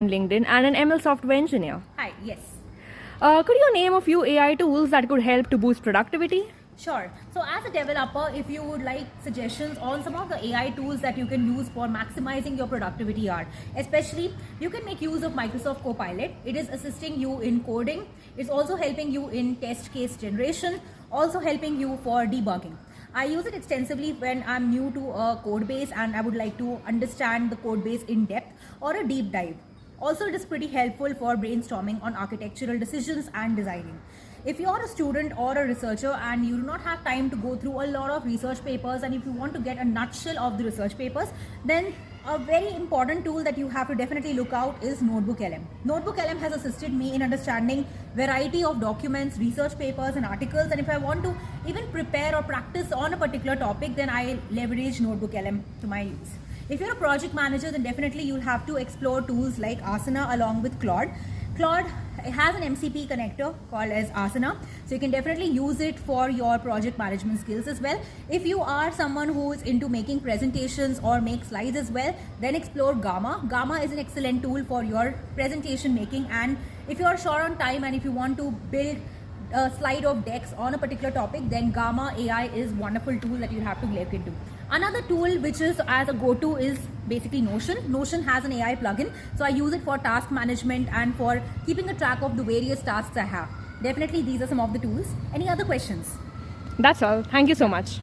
LinkedIn and an ML software engineer. Hi, yes. Could you name a few AI tools that could help to boost productivity? Sure. So as a developer, if you would like suggestions on some of the AI tools that you can use for maximizing your productivity are, especially you can make use of Microsoft Copilot. It is assisting you in coding. It's also helping you in test case generation, also helping you for debugging. I use it extensively when I'm new to a code base and I would like to understand the code base in depth or a deep dive. Also, it is pretty helpful for brainstorming on architectural decisions and designing. If you are a student or a researcher and you do not have time to go through a lot of research papers, and if you want to get a nutshell of the research papers, then a very important tool that you have to definitely look out is NotebookLM. NotebookLM has assisted me in understanding variety of documents, research papers and articles, and if I want to even prepare or practice on a particular topic, then I leverage NotebookLM to my use. If you're a project manager, then definitely you'll have to explore tools like Asana along with Claude. Claude has an MCP connector called as Asana, so you can definitely use it for your project management skills as well. If you are someone who is into making presentations or make slides as well, then explore Gamma. Gamma is an excellent tool for your presentation making, and if you are short on time and if you want to build a slide of decks on a particular topic, then Gamma AI is wonderful tool that you have to look into. Another tool which is as a go-to is basically Notion. Notion has an AI plugin, so I use it for task management and for keeping a track of the various tasks I have. Definitely these are some of the tools. Any other questions? That's all. Thank you so much.